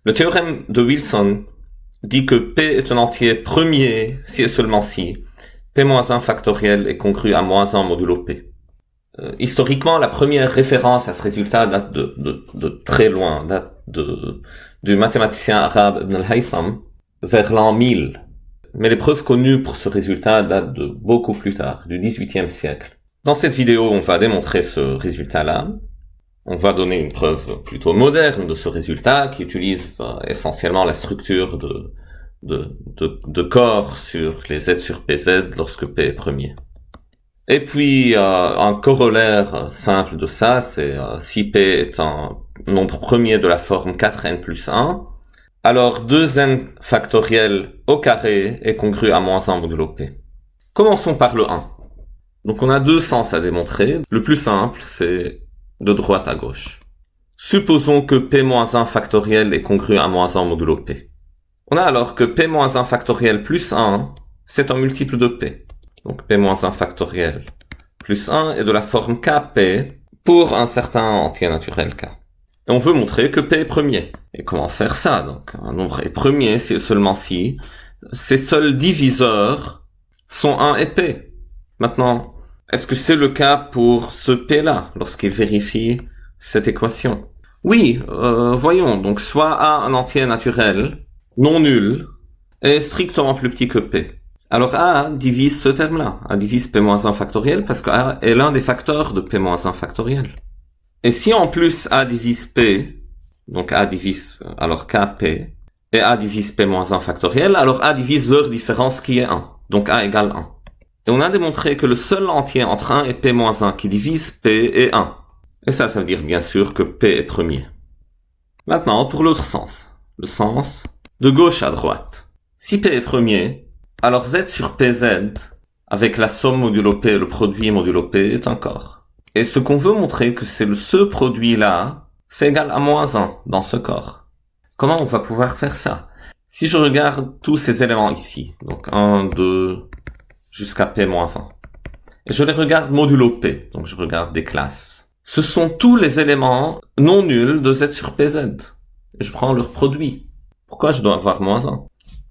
Le théorème de Wilson dit que P est un entier premier si et seulement si P-1 factoriel est congru à -1 modulo P. Historiquement, la première référence à ce résultat date de très loin, date du mathématicien arabe Ibn al-Haytham vers l'an 1000. Mais les preuves connues pour ce résultat datent de beaucoup plus tard, du XVIIIe siècle. Dans cette vidéo, on va démontrer ce résultat-là. On va donner une preuve plutôt moderne de ce résultat qui utilise essentiellement la structure de corps sur les Z sur PZ lorsque P est premier. Et puis, un corollaire simple de ça, c'est si P est un nombre premier de la forme 4n plus 1, alors 2n factoriel au carré est congru à -1 modulo P. Commençons par le 1. Donc on a deux sens à démontrer. Le plus simple, c'est de droite à gauche. Supposons que P-1 factoriel est congru à -1 modulo P. On a alors que P-1 factoriel plus 1, c'est un multiple de P. Donc P-1 factoriel plus 1 est de la forme Kp pour un certain entier naturel K. Et on veut montrer que P est premier. Et comment faire ça? Donc un nombre est premier si et seulement si ses seuls diviseurs sont 1 et P. Maintenant, est-ce que c'est le cas pour ce P-là lorsqu'il vérifie cette équation? Oui, voyons. Donc soit A, un entier naturel non nul, est strictement plus petit que P. Alors A divise ce terme-là. A divise P-1 factoriel parce que A est l'un des facteurs de P-1 factoriel. Et si en plus A divise P, donc A divise alors Kp, et A divise P-1 factoriel, alors A divise leur différence qui est 1. Donc A égale 1. Et on a démontré que le seul entier entre 1 et P-1 qui divise P est 1. Et ça veut dire bien sûr que P est premier. Maintenant, pour l'autre sens. Le sens de gauche à droite. Si P est premier, alors Z sur PZ, avec la somme modulo P et le produit modulo P, est un corps. Et ce qu'on veut montrer que c'est ce produit-là, c'est égal à -1 dans ce corps. Comment on va pouvoir faire ça? Si je regarde tous ces éléments ici, donc 1, 2, jusqu'à P-1, et je les regarde modulo P, donc je regarde des classes. Ce sont tous les éléments non nuls de Z sur PZ. Je prends leur produit. Pourquoi je dois avoir -1?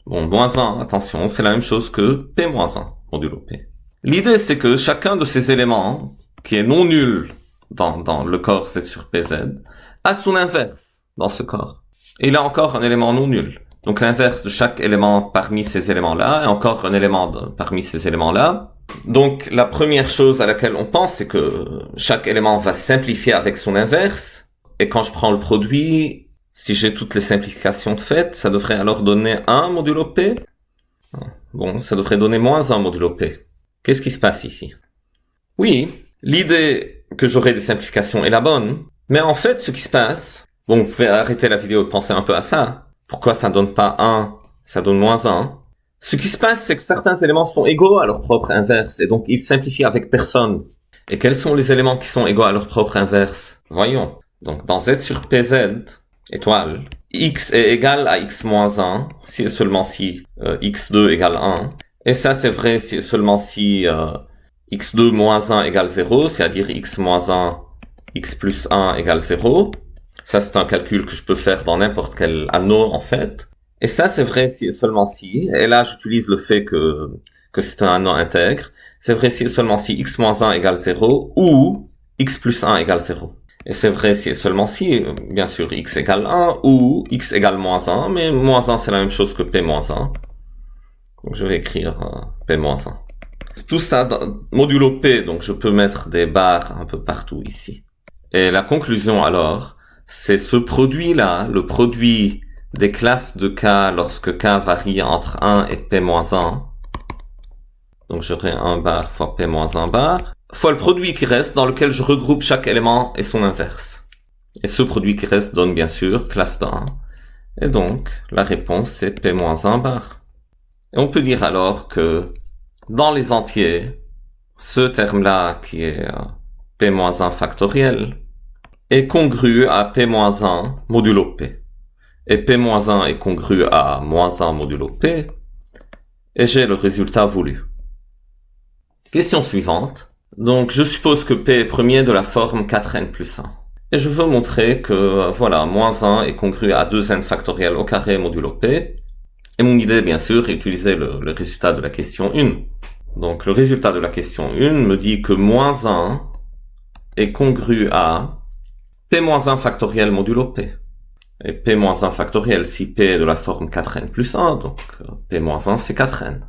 Bon, -1, attention, c'est la même chose que P-1 modulo P. L'idée, c'est que chacun de ces éléments, qui est non nul dans le corps Z sur PZ, a son inverse dans ce corps. Et il a encore un élément non nul. Donc l'inverse de chaque élément parmi ces éléments-là, et encore un élément parmi ces éléments-là. Donc la première chose à laquelle on pense, c'est que chaque élément va simplifier avec son inverse. Et quand je prends le produit, si j'ai toutes les simplifications de fait, ça devrait alors donner 1 modulo P. Bon, ça devrait donner -1 modulo P. Qu'est-ce qui se passe ici? Oui, l'idée que j'aurai des simplifications est la bonne. Mais en fait, ce qui se passe... Bon, vous pouvez arrêter la vidéo et penser un peu à ça. Pourquoi ça donne pas 1, ça donne -1? Ce qui se passe, c'est que certains éléments sont égaux à leur propre inverse, et donc ils simplifient avec personne. Et quels sont les éléments qui sont égaux à leur propre inverse? Voyons. Donc dans Z sur PZ, étoile, X est égal à X-1, si et seulement si X2 égale 1. Et ça, c'est vrai si et seulement si X2 moins 1 égale 0, c'est-à-dire X moins 1, X plus 1 égale 0. Ça, c'est un calcul que je peux faire dans n'importe quel anneau, en fait. Et ça, c'est vrai si et seulement si. Et là, j'utilise le fait que c'est un anneau intègre. C'est vrai si et seulement si x moins 1 égale 0 ou x plus 1 égale 0. Et c'est vrai si et seulement si, bien sûr, x égale 1 ou x égale -1. Mais -1, c'est la même chose que P-1. Donc, je vais écrire P-1. Tout ça, modulo P, donc je peux mettre des barres un peu partout ici. Et la conclusion, alors... c'est ce produit-là, le produit des classes de K lorsque K varie entre 1 et P-1. Donc j'aurai 1 bar fois P-1 bar, fois le produit qui reste dans lequel je regroupe chaque élément et son inverse. Et ce produit qui reste donne bien sûr classe de 1. Et donc la réponse c'est P-1 bar. Et on peut dire alors que dans les entiers, ce terme-là qui est P-1 factoriel, est congru à P-1 modulo P. Et P-1 est congru à -1 modulo P. Et j'ai le résultat voulu. Question suivante. Donc, je suppose que P est premier de la forme 4n plus 1. Et je veux montrer que, voilà, moins 1 est congru à 2n factoriel au carré modulo p. Et mon idée, bien sûr, est d'utiliser le résultat de la question 1. Donc, le résultat de la question 1 me dit que moins 1 est congru à p-1 factoriel modulo p. Et p-1 factoriel, si p est de la forme 4n plus 1, donc p-1 c'est 4n.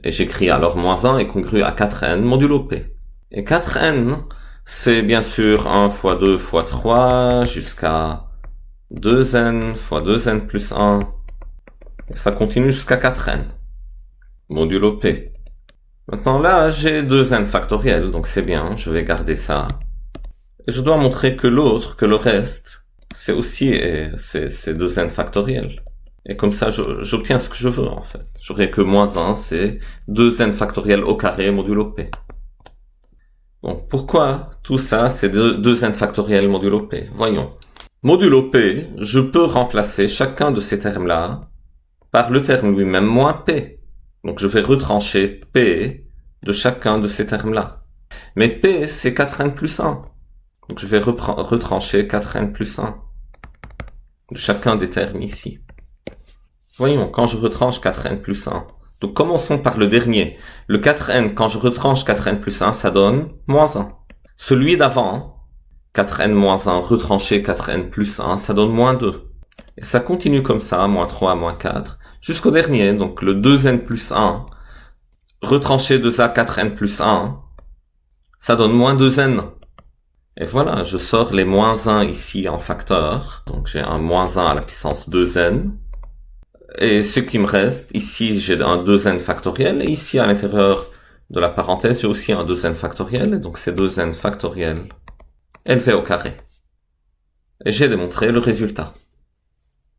Et j'écris alors moins 1 est congru à 4n modulo p. Et 4n, c'est bien sûr 1 fois 2 fois 3 jusqu'à 2n fois 2n plus 1. Et ça continue jusqu'à 4n modulo p. Maintenant là, j'ai 2n factoriel, donc c'est bien, je vais garder ça. Et je dois montrer que l'autre, que le reste, c'est aussi c'est 2n factoriel. Et comme ça, j'obtiens ce que je veux en fait. J'aurai que moins 1, c'est 2n factoriel au carré modulo p. Donc pourquoi tout ça, c'est 2n factoriel modulo p? Voyons. Modulo p, je peux remplacer chacun de ces termes-là par le terme lui-même moins p. Donc je vais retrancher p de chacun de ces termes-là. Mais p, c'est 4n plus 1. Donc je vais retrancher 4n plus 1 de chacun des termes ici. Voyons, quand je retranche 4n plus 1. Donc commençons par le dernier. Le 4n, quand je retranche 4n plus 1, ça donne moins 1. Celui d'avant, 4n moins 1 retranché 4n plus 1, ça donne moins 2. Et ça continue comme ça, moins 3, moins 4, jusqu'au dernier, donc le 2n plus 1, retranché de ça 4n plus 1, ça donne moins 2n. Et voilà, je sors les moins 1 ici en facteur. Donc j'ai un moins 1 à la puissance 2n. Et ce qui me reste, ici j'ai un 2n factoriel, et ici à l'intérieur de la parenthèse, j'ai aussi un 2n factoriel, et donc c'est 2n factoriel élevé au carré. Et j'ai démontré le résultat.